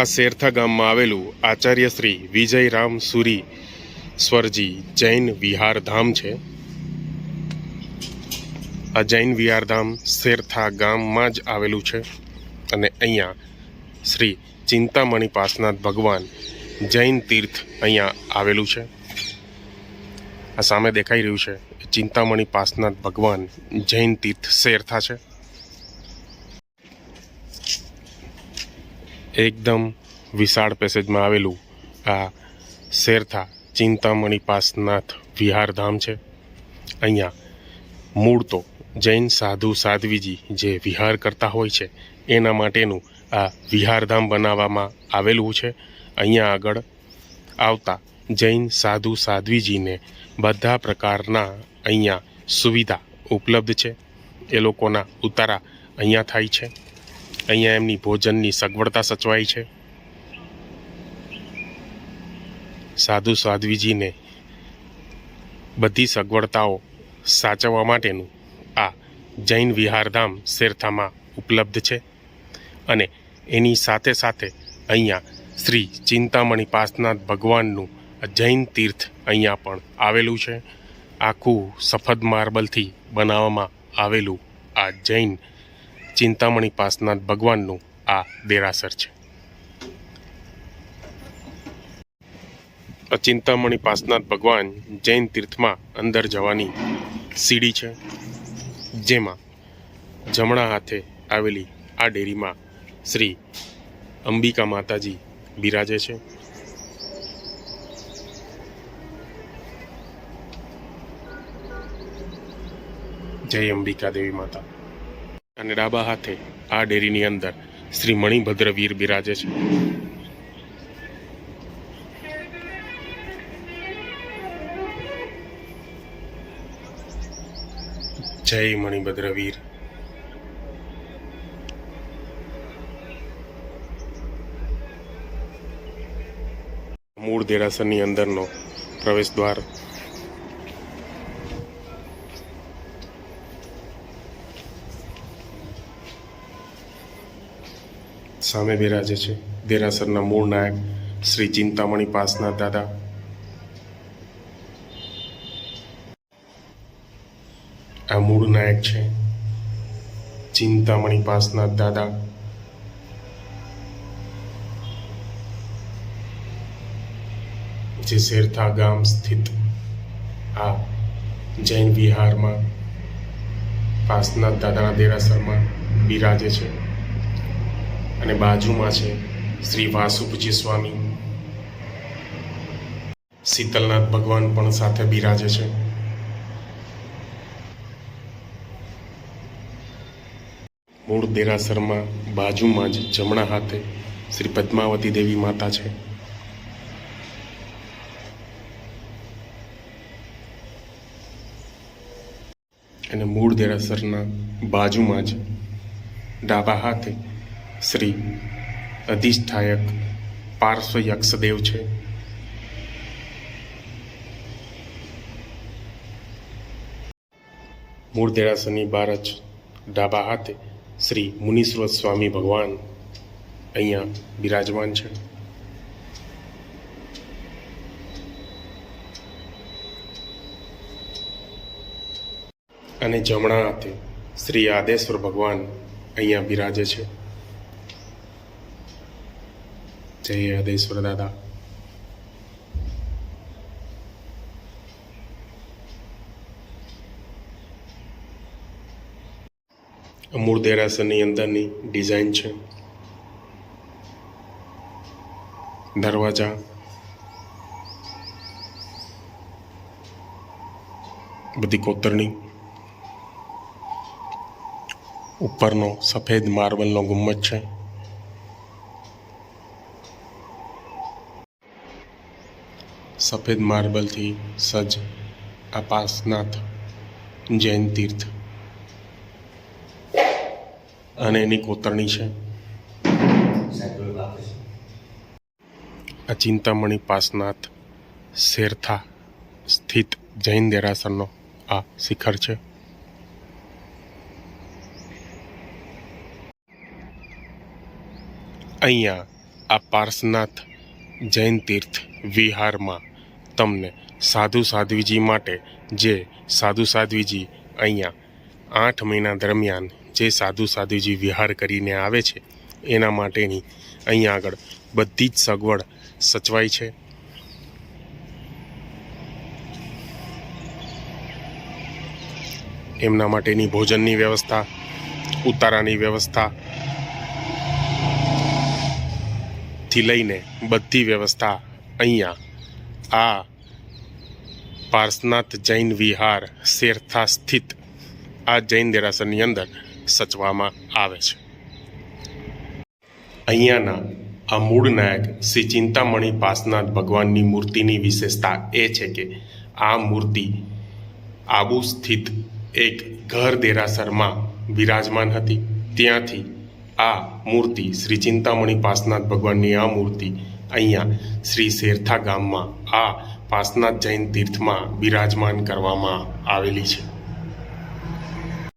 આ શેરથા ગામમાં આવેલું આચાર્ય શ્રી વિજયરામ સુરી સ્વરજી જૈન વિહારધામ છે। આ જૈન વિહારધામ શેરથા ગામમાં જ આવેલું છે અને અહીંયા શ્રી ચિંતામણી પાસનાથ ભગવાન જૈન તીર્થ અહીંયા આવેલું છે। આ સામે દેખાઈ રહ્યું છે ચિંતામણી પાસનાથ ભગવાન જૈન તીર્થ શેરથા છે। એકદમ વિશાળ પેસેજમાં આવેલું આ શેરથા ચિંતામણી પાસનાથ વિહારધામ છે। અહીંયા મૂળ તો જૈન સાધુ સાધ્વીજી જે વિહાર કરતા હોય છે એના માટેનું આ વિહારધામ બનાવવામાં આવેલું છે। અહીંયા આગળ આવતા જૈન સાધુ સાધ્વીજીને બધા પ્રકારના અહીંયા સુવિધા ઉપલબ્ધ છે। એ લોકોના ઉતારા અહીંયા થાય છે। અહીંયા એમની ભોજનની સગવડતા સચવાય છે। સાધુ સાધ્વીજીને બધી સગવડતાઓ સાચવવા માટેનું આ જૈન વિહારધામ શેરથામાં ઉપલબ્ધ છે અને એની સાથે સાથે અહીંયા શ્રી ચિંતામણી પાસનાથ ભગવાનનું જૈન તીર્થ અહીંયા પણ આવેલું છે। આખું સફેદ માર્બલથી બનાવવામાં આવેલું આ જૈન ચિંતામણી પાસનાથ ભગવાનનું આ દેરાસર છે। ચિંતામણી પાસનાથ ભગવાન જૈન તીર્થમાં અંદર જવાની સીડી છે, જેમાં જમણા હાથે આવેલી આ ડેરીમાં શ્રી અંબિકા માતાજી બિરાજે છે। જય અંબિકા દેવી માતા। અને ડાબા હાથે આ ડેરીની અંદર શ્રી મણિભદ્ર વીર બિરાજે છે। જય મણિભદ્ર વીર। મૂળ દેરાસરની અંદરનો પ્રવેશ દ્વાર। સામે બિરાજે છે દેરાસરના મૂળ નાયક શ્રી ચિંતામણી પાસનાથ દાદા। આ મૂળ નાયક છે ચિંતામણી પાસનાથ દાદા। જે શેરથા ગામ સ્થિત આ જૈન વિહારમાં પાસનાથ દાદાના દેરાસરમાં બિરાજે છે અને બાજુમાં છે શ્રી વાસુપજી સ્વામી, શીતલનાથ ભગવાન પણ સાથે બિરાજે છે। મૂળ દેરાસરમાં બાજુમાં જ જમણા હાથે શ્રી પદ્માવતી દેવી માતા છે। અને મૂળ દેરાસરના બાજુમાં જ ડાબા હાથે શ્રી અધિષ્ઠાયક પાર્શ્વ યક્ષદેવ છે। મૂળ દેરાસરની બહાર જ ડાબા હાથે શ્રી મુનીશ્વર સ્વામી ભગવાન અહીંયા બિરાજમાન છે। અને જમણા હાથે શ્રી આદેશ્વર ભગવાન અહીંયા બિરાજે છે। જય આદેશ્વર દાદા। મૂળ દેરાસરની અંદરની ડિઝાઇન છે। દરવાજા, બધી કોતરણી, ઉપરનો સફેદ માર્બલનો ગુમ્મજ છે। સફેદ માર્બલથી સજ્જ આ પાસનાથ જૈન તીર્થ અને એની કોતરણી છે। આ ચિંતામણી પાસનાથ શેરથા સ્થિત જૈન દેરાસરનો આ શિખર છે। અહીંયા આ પાર્શનાથ જૈન તીર્થ વિહારમાં તમને સાધુ સાધ્વીજી માટે જે સાધુ સાધ્વીજી અહીંયા 8 મહિના દરમિયાન જે સાધુ સાધ્વીજી વિહાર કરીને આવે છે એના માટેની અહીંયા આગળ બધી જ સગવડ સચવાઈ છે. એમના માટેની ભોજનની વ્યવસ્થા, ઉતારાની વ્યવસ્થા થી લઈને બધી વ્યવસ્થા અહીંયા આ પાર્શનાથ જૈન વિહાર શેરથા સ્થિત આ જૈન દેરાસરની અંદર સચવામાં આવે છે. અહીંયાના આ મૂળ નાયક શ્રી ચિંતામણી પાર્શનાથ ભગવાનની મૂર્તિની વિશેષતા એ છે કે આ મૂર્તિ આબુ સ્થિત એક ઘર દેરાસરમાં વિરાજમાન હતી. ત્યાંથી આ મૂર્તિ શ્રી ચિંતામણી પાર્શનાથ ભગવાનની આ મૂર્તિ અહીંયા શ્રી શેરથા ગામમાં આ પાર્શનાથ જૈન તીર્થમાં બિરાજમાન કરવામાં આવેલી છે.